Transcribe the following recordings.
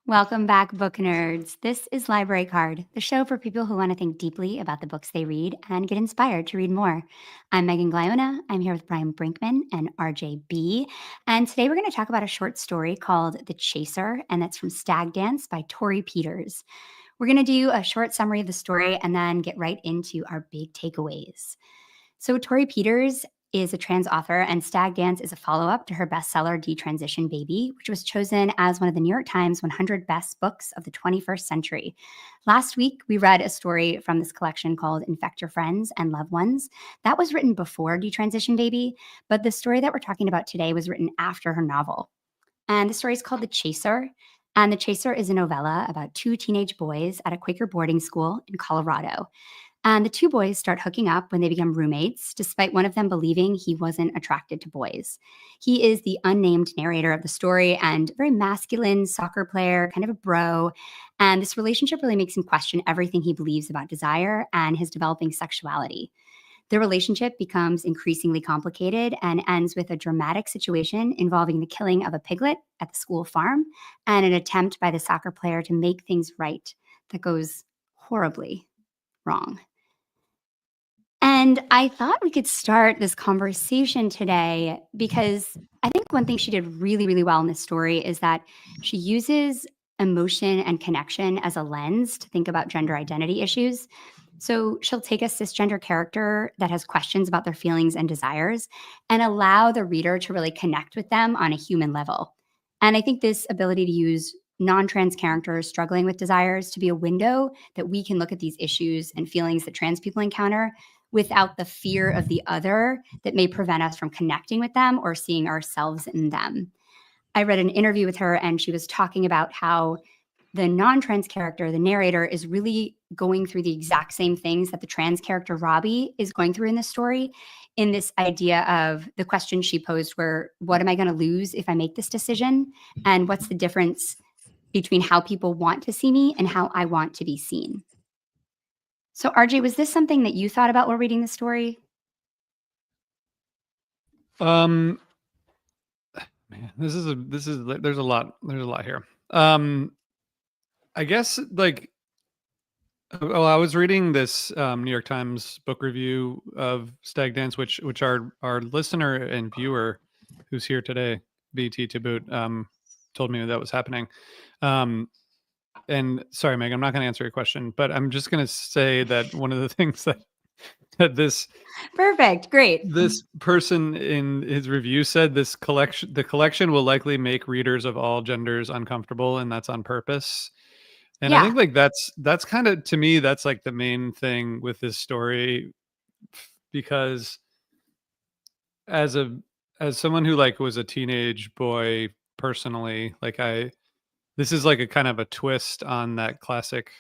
Welcome back, book nerds. This is Library Card, the show for people who want to think deeply about the books they read and get inspired to read more. I'm Megan Gliona. I'm here with Brian Brinkman and RJB. And today we're going to talk about a short story called The Chaser, and that's from Stag Dance by Torrey Peters. We're going to do a short summary of the story and then get right into our big takeaways. So, Torrey Peters is a trans author, and Stag Dance is a follow-up to her bestseller Detransition Baby, which was chosen as one of the New York Times 100 best books of the 21st century. Last week, we read a story from this collection called Infect Your Friends and Loved Ones. That was written before Detransition Baby, but the story that we're talking about today was written after her novel. And the story is called The Chaser. And The Chaser is a novella about two teenage boys at a Quaker boarding school in Colorado. And the two boys start hooking up when they become roommates, despite one of them believing he wasn't attracted to boys. He is the unnamed narrator of the story and very masculine soccer player, kind of a bro. And this relationship really makes him question everything he believes about desire and his developing sexuality. The relationship becomes increasingly complicated and ends with a dramatic situation involving the killing of a piglet at the school farm and an attempt by the soccer player to make things right that goes horribly wrong. And I thought we could start this conversation today because I think one thing she did really, really well in this story is that she uses emotion and connection as a lens to think about gender identity issues. So she'll take a cisgender character that has questions about their feelings and desires and allow the reader to really connect with them on a human level. And I think this ability to use non-trans characters struggling with desires to be a window that we can look at these issues and feelings that trans people encounter without the fear of the other that may prevent us from connecting with them or seeing ourselves in them. I read an interview with her, and she was talking about how the non-trans character, the narrator, is really going through the exact same things that the trans character Robbie is going through in this story, in this idea of the question she posed were, what am I going to lose if I make this decision? And what's the difference between how people want to see me and how I want to be seen? So, RJ, was this something that you thought about while reading the story? Man, there's a lot here. I guess I was reading this New York Times book review of Stag Dance, which our listener and viewer who's here today, BT to boot, told me that was happening. And sorry, Meg, I'm not going to answer your question, but I'm just going to say that one of the things that this Perfect, great. this person in his review said the collection will likely make readers of all genders uncomfortable, and that's on purpose. And I Yeah. think that's kind of, to me, that's like the main thing with this story, because as someone who was a teenage boy personally, this is like a kind of a twist on that classic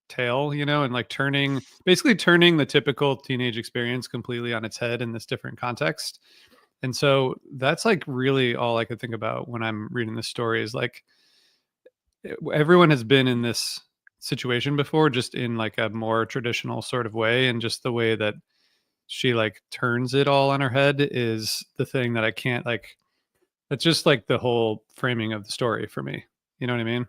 tale, and basically turning the typical teenage experience completely on its head in this different context. And so that's like really all I could think about when I'm reading this story is like everyone has been in this situation before, just in like a more traditional sort of way, and just the way that she turns it all on her head is the thing that I can't it's just like the whole framing of the story for me. You know what I mean?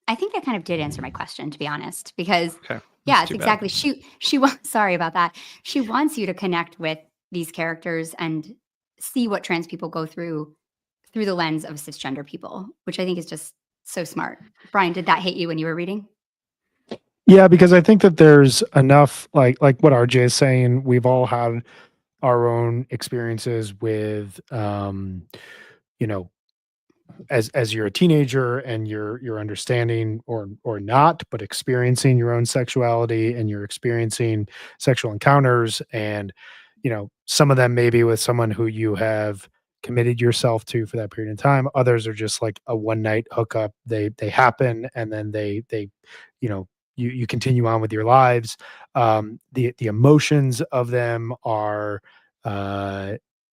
I think that kind of did answer my question, to be honest, because Okay. yeah, it's exactly. She wants, sorry about that. She wants you to connect with these characters and see what trans people go through the lens of cisgender people, which I think is just so smart. Brian, did that hit you when you were reading? Yeah, because I think that there's enough, like what RJ is saying, we've all had our own experiences with you know, as you're a teenager and you're understanding or not, but experiencing your own sexuality, and you're experiencing sexual encounters, and some of them maybe with someone who you have committed yourself to for that period of time. Others are just like a one night hookup. They happen, and then they you know you continue on with your lives. The emotions of them are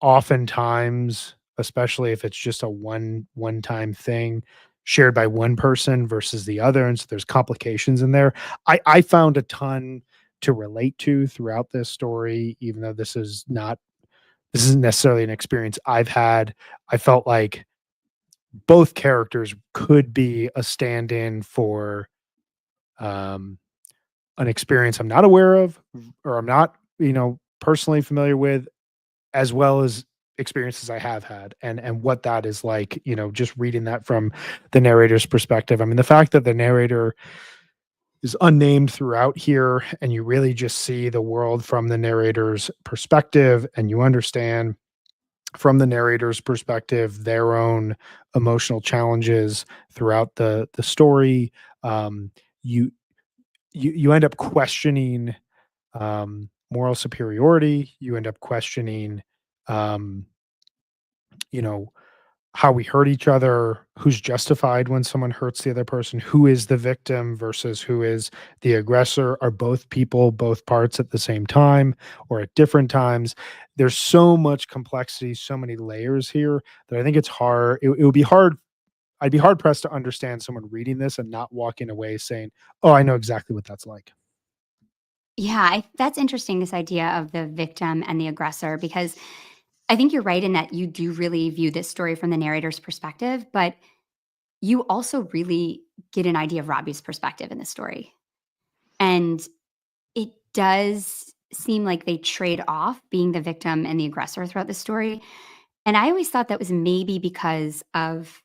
oftentimes, especially if it's just a one time thing, shared by one person versus the other, and so there's complications in there. I found a ton to relate to throughout this story, even though this isn't necessarily an experience I've had. I felt like both characters could be a stand-in for um, an experience I'm not aware of, or I'm not, personally familiar with, as well as experiences I have had, and what that is like, just reading that from the narrator's perspective. I mean, the fact that the narrator is unnamed throughout here, and you really just see the world from the narrator's perspective, and you understand from the narrator's perspective their own emotional challenges throughout the story. um, you you end up questioning moral superiority. You end up questioning um, you know how we hurt each other, who's justified when someone hurts the other person, who is the victim versus who is the aggressor. Are both people both parts at the same time or at different times? There's so much complexity, so many layers here, that I think it's hard. It would be hard. I'd be hard pressed to understand someone reading this and not walking away saying, "Oh, I know exactly what that's like." Yeah, that's interesting, this idea of the victim and the aggressor, because I think you're right in that you do really view this story from the narrator's perspective, but you also really get an idea of Robbie's perspective in this story. And it does seem like they trade off being the victim and the aggressor throughout the story. And I always thought that was maybe because of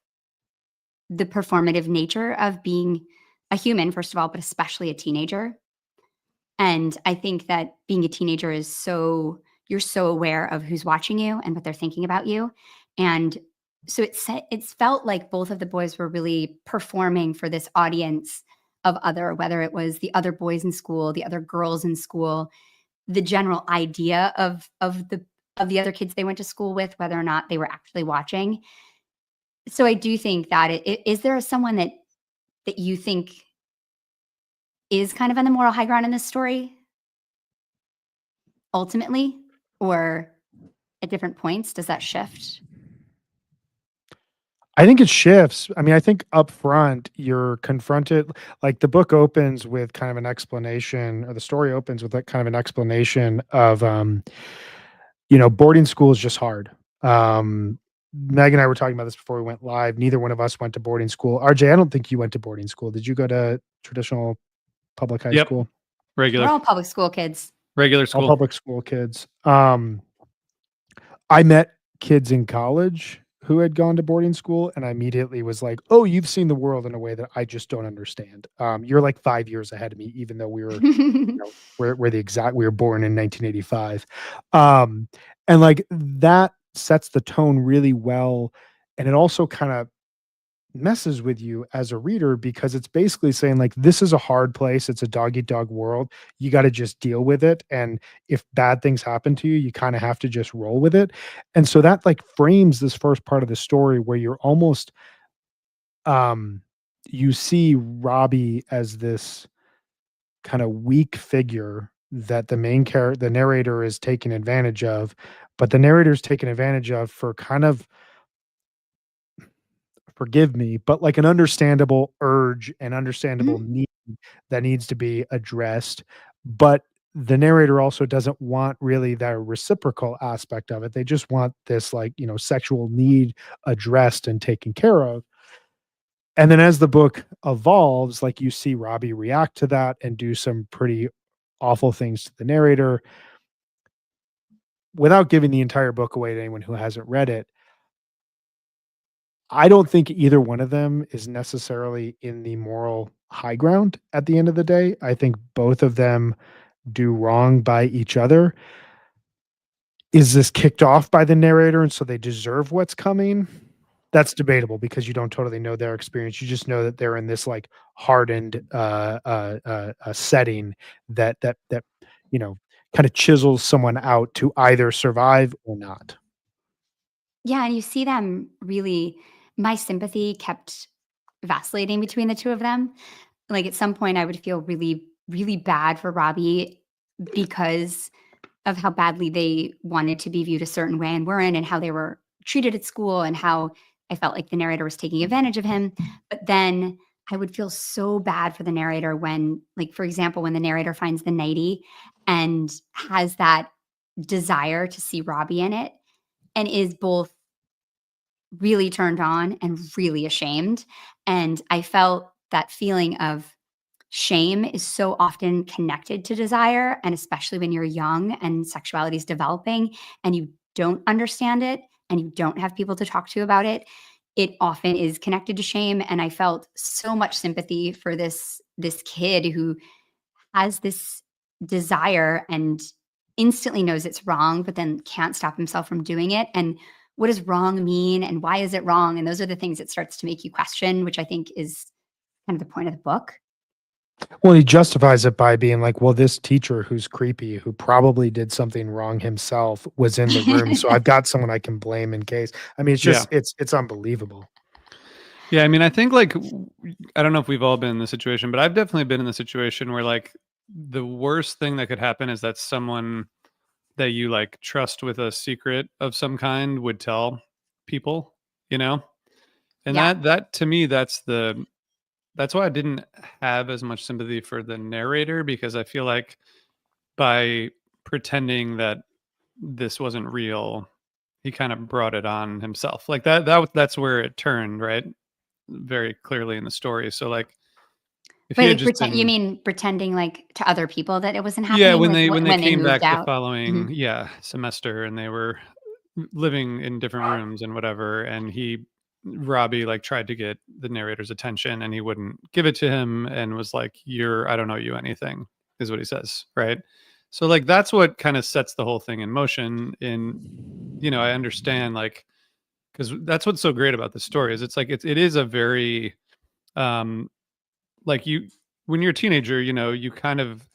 the performative nature of being a human, first of all, but especially a teenager. And I think that being a teenager is you're so aware of who's watching you and what they're thinking about you. And so it's felt like both of the boys were really performing for this audience of other, whether it was the other boys in school, the other girls in school, the general idea of the other kids they went to school with, whether or not they were actually watching. So I do think that is there someone that you think is kind of on the moral high ground in this story ultimately, or at different points? Does that shift? I think it shifts. I mean, I think up front you're confronted, like the book opens with kind of an explanation, or the story opens with like kind of an explanation of boarding school is just hard. Meg and I were talking about this before we went live. Neither one of us went to boarding school. RJ, I don't think you went to boarding school. Did you go to traditional public high Yep. school? We're Regular all public school kids. regular All school. public school kids. I met kids in college who had gone to boarding school, and I immediately was like, "Oh, you've seen the world in a way that I just don't understand. You're like 5 years ahead of me, even though we were, we were born in 1985." And like that sets the tone really well, and it also kind of messes with you as a reader, because it's basically saying like, this is a hard place, it's a dog eat dog world, you got to just deal with it, and if bad things happen to you, you kind of have to just roll with it. And so that like frames this first part of the story where you're almost um you see Robbie as this kind of weak figure that the main character, the narrator, is taking advantage of, but the narrator's taken advantage of for kind of, forgive me, but like an understandable urge and understandable Mhm. need that needs to be addressed. But the narrator also doesn't want really the reciprocal aspect of it. They just want this, like, sexual need addressed and taken care of. And then as the book evolves, like you see Robbie react to that and do some pretty awful things to the narrator. Without giving the entire book away to anyone who hasn't read it, I don't think either one of them is necessarily in the moral high ground at the end of the day. I think both of them do wrong by each other. Is this kicked off by the narrator and so they deserve what's coming? That's debatable because you don't totally know their experience. You just know that they're in this like hardened setting that you know kind of chisels someone out to either survive or not. Yeah, and you see them really, my sympathy kept vacillating between the 2 of them. Like, at some point, I would feel really, really bad for Robbie because of how badly they wanted to be viewed a certain way and weren't, and how they were treated at school, and how I felt like the narrator was taking advantage of him. But then I would feel so bad for the narrator when, like, for example, when the narrator finds the nightie and has that desire to see Robbie in it, and is both really turned on and really ashamed. And I felt that feeling of shame is so often connected to desire, and especially when you're young and sexuality is developing and you don't understand it and you don't have people to talk to about it, it often is connected to shame. And I felt so much sympathy for this kid who has this desire and instantly knows it's wrong, but then can't stop himself from doing it. And what does wrong mean? And why is it wrong? And those are the things it starts to make you question, which I think is kind of the point of the book. Well, he justifies it by being like, well, this teacher who's creepy, who probably did something wrong himself, was in the room. So I've got someone I can blame in case. I mean, it's Yeah. just, it's unbelievable. Yeah, I mean, I think like I don't know if we've all been in the situation, but I've definitely been in the situation where like the worst thing that could happen is that someone that you like trust with a secret of some kind would tell people, you know? And Yeah. that to me that's why I didn't have as much sympathy for the narrator, because I feel like by pretending that this wasn't real, he kind of brought it on himself. Like that's where it turned, right? Very clearly in the story. So like if he But had like just you been, mean pretending like to other people that it wasn't yeah, happening, when like they when they came moved back the out? following, Mhm. yeah, semester, and they were living in different rooms and whatever, and Robbie like tried to get the narrator's attention and he wouldn't give it to him and was like, I don't know you anything, is what he says, right? So like that's what kind of sets the whole thing in motion. In, I understand, like, because that's what's so great about the story is it's like it is a very um like you when you're a teenager, you kind of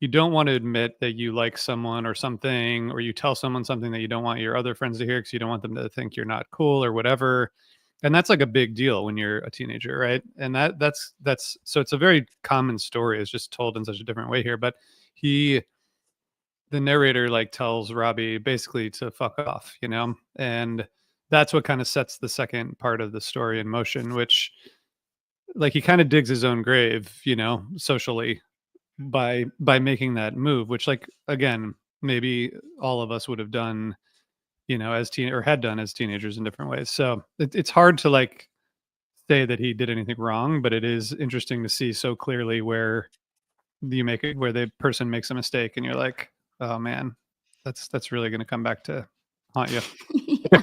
you don't want to admit that you like someone or something, or you tell someone something that you don't want your other friends to hear because you don't want them to think you're not cool or whatever. And that's like a big deal when you're a teenager, right? And that's so it's a very common story. It's just told in such a different way here. But he the narrator like tells Robbie basically to fuck off, and that's what kind of sets the second part of the story in motion, which like he kind of digs his own grave, socially by making that move, which like again, maybe all of us would have done, as teen or had done as teenagers in different ways. So it's hard to like say that he did anything wrong, but it is interesting to see so clearly where where the person makes a mistake and you're like, oh man, that's really going to come back to haunt you. Yeah.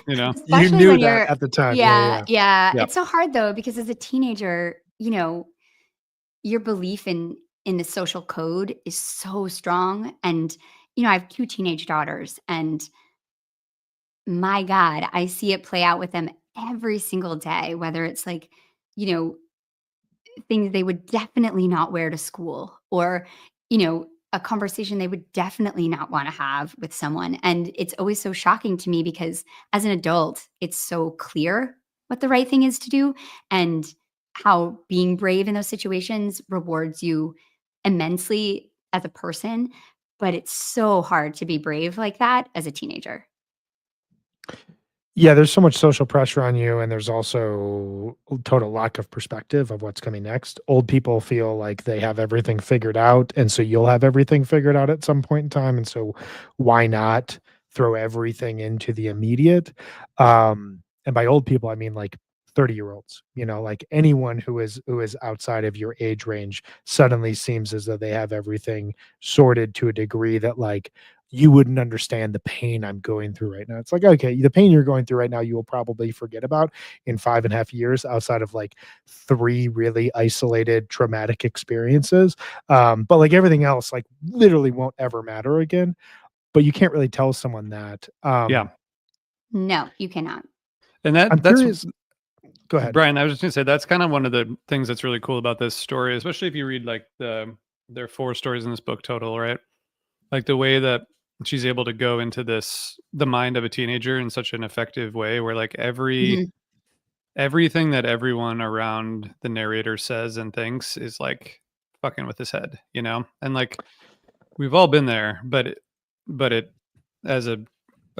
You know? You Especially knew when that you're at the time. Yeah, yeah, yeah. yeah. Yeah. It's so hard though because as a teenager, your belief in the social code is so strong. And I have two teenage daughters, and my God, I see it play out with them every single day, whether it's like, you know, things they would definitely not wear to school, or, a conversation they would definitely not want to have with someone. And it's always so shocking to me because as an adult, it's so clear what the right thing is to do and how being brave in those situations rewards you immensely as a person. But it's so hard to be brave like that as a teenager. Yeah, there's so much social pressure on you, and there's also a total lack of perspective of what's coming next. Old people feel like they have everything figured out, and so you'll have everything figured out at some point in time, and so why not throw everything into the immediate? And by old people, I mean like 30-year-olds, like anyone who is outside of your age range suddenly seems as though they have everything sorted to a degree that like you wouldn't understand the pain I'm going through right now. It's like, okay, the pain you're going through right now, you will probably forget about in 5.5 years outside of like 3 really isolated traumatic experiences. But like everything else, like literally won't ever matter again. But you can't really tell someone that. Yeah. No, you cannot. And I'm that's curious. Go ahead. Brian, I was just gonna say that's kind of one of the things that's really cool about this story, especially if you read like there are 4 stories in this book total, right? Like the way that she's able to go into the mind of a teenager in such an effective way, where like Mhm. everything that everyone around the narrator says and thinks is like fucking with his head, and like we've all been there, but it as a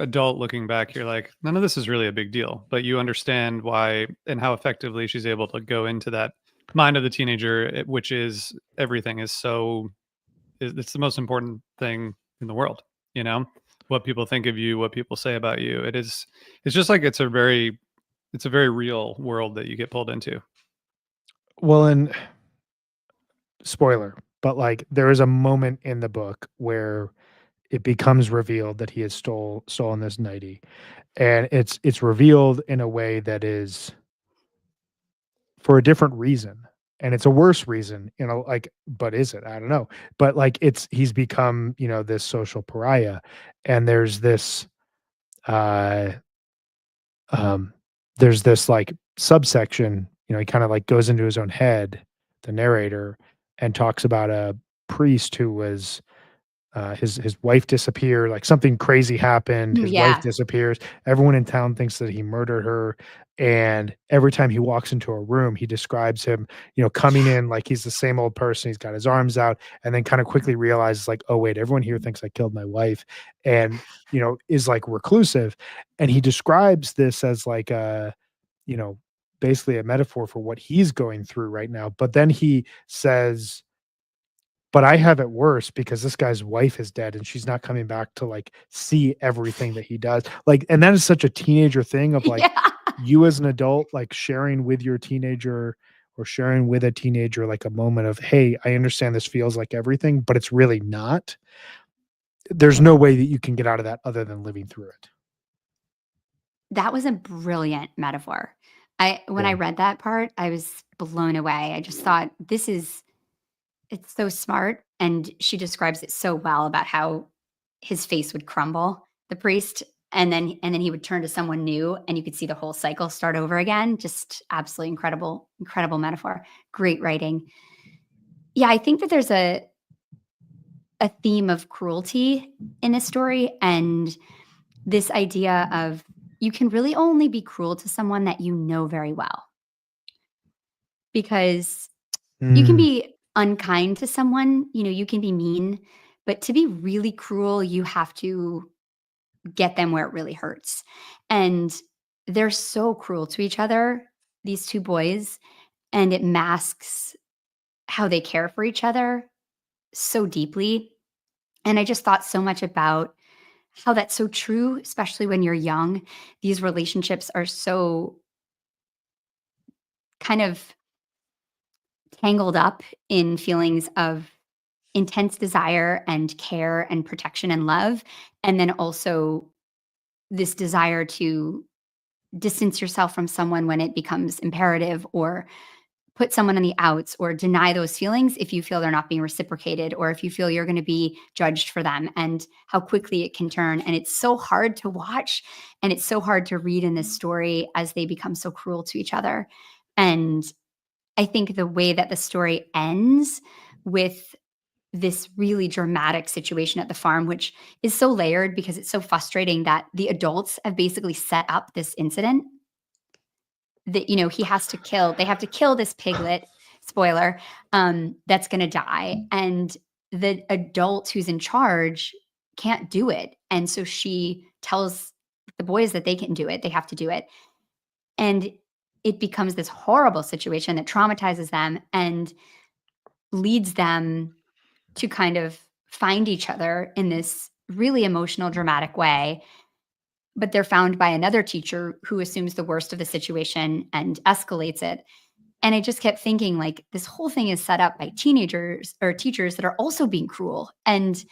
adult looking back, you're like, none of this is really a big deal, but you understand why and how effectively she's able to go into that mind of the teenager, which is everything is it's the most important thing in the world, you know? what people think of you, what people say about you. It's just like it's a very real world that you get pulled into. Well, and spoiler, but like there is a moment in the book where it becomes revealed that he has stolen this nightie, and it's revealed in a way that is for a different reason, and it's a worse reason, like, but is it? I don't know. But like he's become, this social pariah, and uh um there's this like subsection, he kind of like goes into his own head, the narrator, and talks about a priest who was his wife disappeared, like something crazy happened. His wife Yeah. disappears. Everyone in town thinks that he murdered her. And every time he walks into a room, he describes him, coming in like he's the same old person. He's got his arms out, and then kind of quickly realizes, like, oh, wait, everyone here thinks I killed my wife, and, is like reclusive. And he describes this as like you know, basically a metaphor for what he's going through right now. But then he says, but I have it worse because this guy's wife is dead and she's not coming back to like see everything that he does. Like, and that is such a teenager thing of like Yeah. you as an adult, like sharing with your teenager or sharing with a teenager, like a moment of, hey, I understand this feels like everything, but it's really not. There's no way that you can get out of that other than living through it. That was a brilliant metaphor. When I Yeah. read that part, I was blown away. I just thought, it's so smart, and she describes it so well about how his face would crumble, the priest, and then he would turn to someone new, and you could see the whole cycle start over again. Just absolutely incredible, incredible metaphor. Great writing. Yeah, I think that there's a theme of cruelty in this story, and this idea of you can really only be cruel to someone that you know very well, because you can Mm, be unkind to someone, you can be mean, but to be really cruel, you have to get them where it really hurts. And they're so cruel to each other, these two boys, and it masks how they care for each other so deeply. And I just thought so much about how that's so true, especially when you're young. These relationships are so kind of tangled up in feelings of intense desire and care and protection and love. And then also this desire to distance yourself from someone when it becomes imperative, or put someone on the outs, or deny those feelings if you feel they're not being reciprocated, or if you feel you're going to be judged for them, and how quickly it can turn. And it's so hard to watch, and it's so hard to read in this story as they become so cruel to each other. And I think the way that the story ends with this really dramatic situation at the farm, which is so layered because it's so frustrating that the adults have basically set up this incident that, they have to kill this piglet, spoiler, that's going to die. And the adult who's in charge can't do it. And so she tells the boys that they can do it, they have to do it. And it becomes this horrible situation that traumatizes them and leads them to kind of find each other in this really emotional, dramatic way. But they're found by another teacher who assumes the worst of the situation and escalates it. And I just kept thinking, like, this whole thing is set up by teenagers or teachers that are also being cruel. And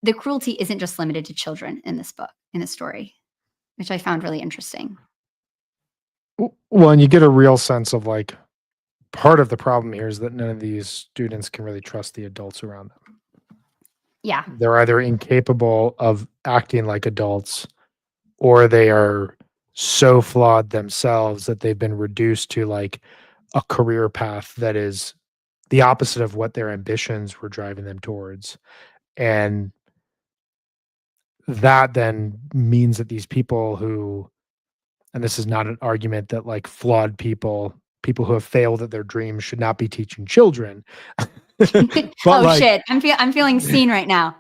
the cruelty isn't just limited to children in this book, in this story, which I found really interesting. well, and you get a real sense of like part of the problem here is that none of these students can really trust the adults around them. Yeah. They're either incapable of acting like adults, or they are so flawed themselves that they've been reduced to like a career path that is the opposite of what their ambitions were driving them towards. And that then means that these people who, and this is not an argument that like flawed people who have failed at their dreams should not be teaching children. But Oh like shit. I'm feeling seen right now.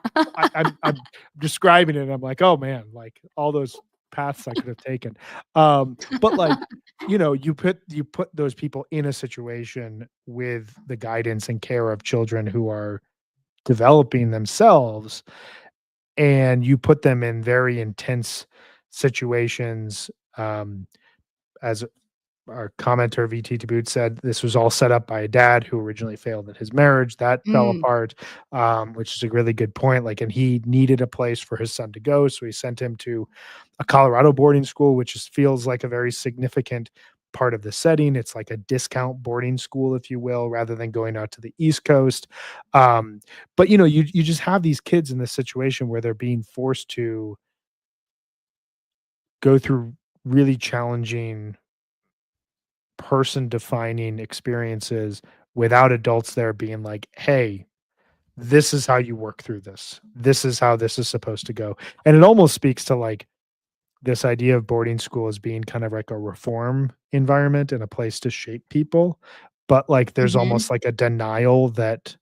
I'm describing it and I'm like, oh man, like all those paths I could have taken. But like, you put those people in a situation with the guidance and care of children who are developing themselves, and you put them in very intense situations. As our commenter VT to boot said, this was all set up by a dad who originally failed in his marriage. That fell Mm, apart, which is a really good point. Like, and he needed a place for his son to go, so he sent him to a Colorado boarding school, which feels like a very significant part of the setting. It's like a discount boarding school, if you will, rather than going out to the East Coast. But you just have these kids in this situation where they're being forced to go through really challenging person defining experiences without adults there being like, hey, this is how you work through this. This is how this is supposed to go. And it almost speaks to like this idea of boarding school as being kind of like a reform environment and a place to shape people. But like there's mhm. almost like a denial that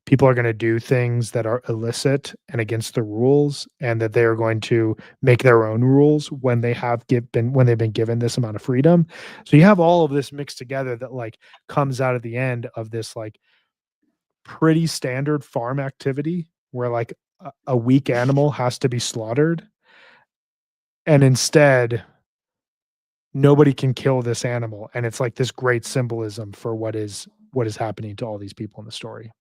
people are going to do things that are illicit and against the rules, and that they are going to make their own rules when when they've been given this amount of freedom. So you have all of this mixed together that like comes out at the end of this like pretty standard farm activity where like a weak animal has to be slaughtered, and instead nobody can kill this animal, and it's like this great symbolism for what is happening to all these people in the story.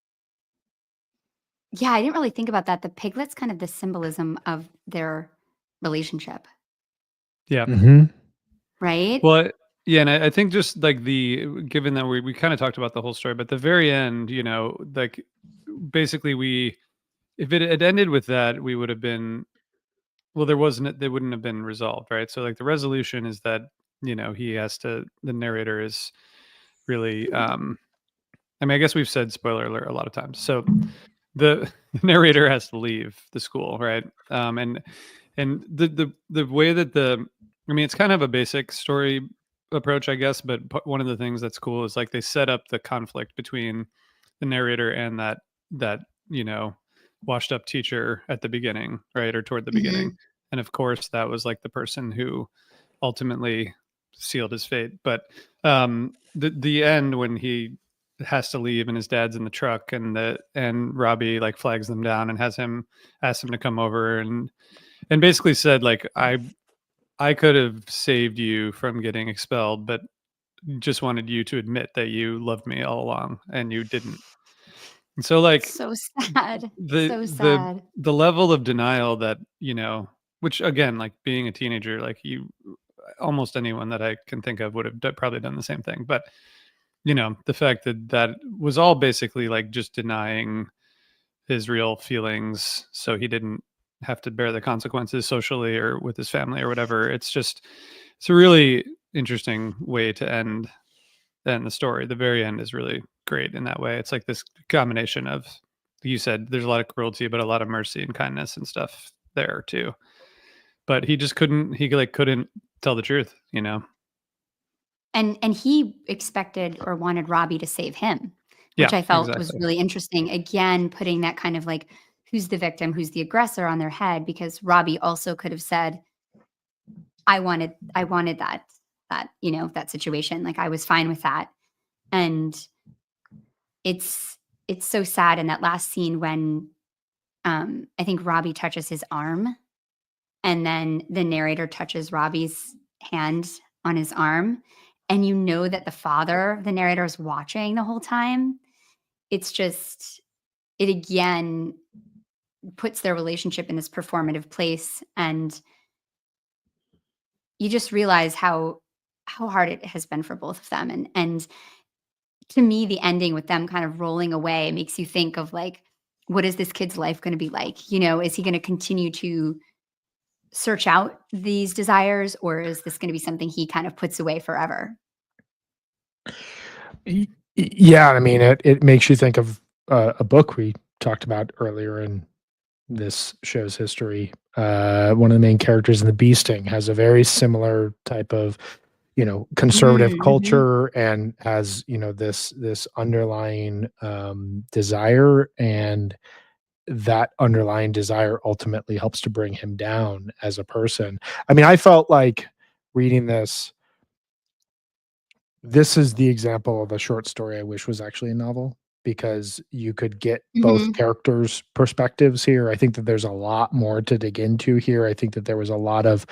Yeah, I didn't really think about that. The piglet's kind of the symbolism of their relationship, Yeah. Mhm. right? Well, yeah, and I think just like given that we kind of talked about the whole story, but the very end, like basically if it had ended with that, we would have been well, they wouldn't have been resolved, right? So like the resolution is that the narrator is really I mean, I guess we've said spoiler alert a lot of times. So the narrator has to leave the school, right? And the way that I mean, it's kind of a basic story approach, I guess, but one of the things that's cool is like they set up the conflict between the narrator and that you know washed up teacher at the beginning, right, or toward the beginning, Mhm. and of course that was like the person who ultimately sealed his fate. But the end when he has to leave and his dad's in the truck and Robbie like flags them down and ask him to come over and basically said like I could have saved you from getting expelled, but just wanted you to admit that you loved me all along and you didn't. And so like So sad. the So the sad. the level of denial that, which again, like being a teenager, like almost anyone that I can think of would have probably done the same thing. But the fact that that was all basically like just denying his real feelings so he didn't have to bear the consequences socially or with his family or whatever. It's a really interesting way to end the story. The very end is really great in that way. It's like this combination of, you said there's a lot of cruelty but a lot of mercy and kindness and stuff there too. But he like couldn't tell the truth. And he expected or wanted Robbie to save him, which Yeah, I felt was exactly. really interesting. Again, putting that kind of like who's the victim, who's the aggressor on their head, because Robbie also could have said, I wanted that situation. Like I was fine with that. And it's it's so sad in that last scene when I think Robbie touches his arm and then the narrator touches Robbie's hand on his arm, and you know that the father, the narrator, is watching the whole time. It's just it again puts their relationship in this performative place, and you just realize how hard it has been for both of them. And to me, the ending with them kind of rolling away makes you think of like, what is this kid's life going to be like? Is he going to continue to search out these desires, or is this going to be something he kind of puts away forever? Yeah, I mean, it makes you think of a book we talked about earlier in this show's history. One of the main characters in The Beasting has a very similar type of, conservative Mhm. culture, and has, this underlying desire, and that underlying desire ultimately helps to bring him down as a person. I mean, I felt like reading this is the example of a short story I wish was actually a novel. because you could get both characters' perspectives here. I think that there's a lot more to dig into here. I think that there was a lot of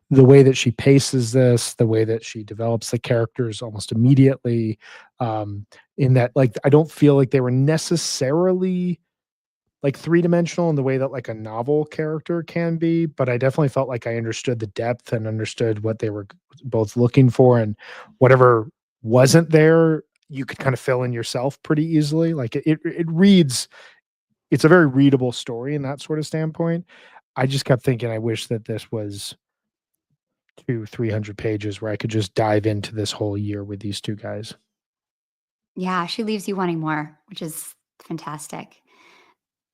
the way that she paces this, the way that she develops the characters almost immediately. In that, like, I don't feel like they were necessarily like three-dimensional in the way that like a novel character can be, but I definitely felt like I understood the depth and understood what they were both looking for, and whatever wasn't there, you could kind of fill in yourself pretty easily. Like it reads, it's a very readable story in that sort of standpoint. I just kept thinking, I wish that this was 200-300 pages where I could just dive into this whole year with these two guys. Yeah, she leaves you wanting more, which is fantastic.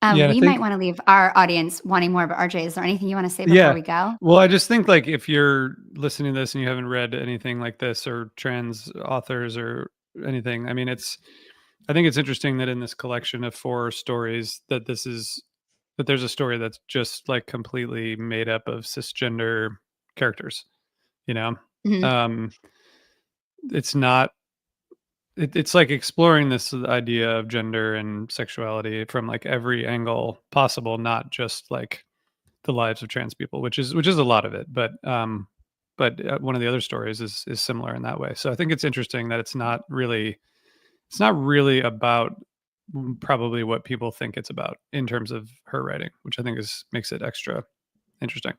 Yeah, I We might think want to leave our audience wanting more, but RJ, is there anything you want to say before we go? Well, I just think like if you're listening to this and you haven't read anything like this or trans authors or anything, I mean, I think it's interesting that in this collection of 4 stories that there's a story that's just like completely made up of cisgender characters, you know? Um, it's not it's like exploring this idea of gender and sexuality from like every angle possible, not just like the lives of trans people, which is a lot of it. But one of the other stories is similar in that way. So I think it's interesting that it's not really about probably what people think it's about in terms of her writing, which I think makes it extra interesting.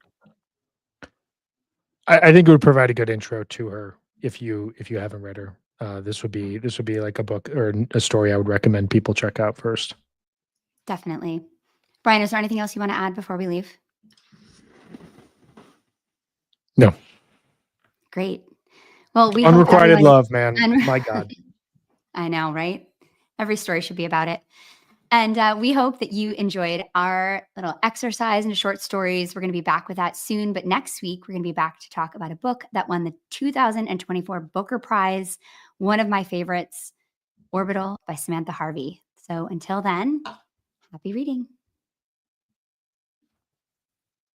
I think it would provide a good intro to her if you haven't read her. This would be like a book or a story I would recommend people check out first. Definitely. Brian, is there anything else you want to add before we leave? No. Great. Well, we Unrequited love, man. My God. I know, right? Every story should be about it. And we hope that you enjoyed our little exercise into short stories. We're going to be back with that soon. But next week, we're going to be back to talk about a book that won the 2024 Booker Prize, one of my favorites, Orbital by Samantha Harvey. So until then, happy reading.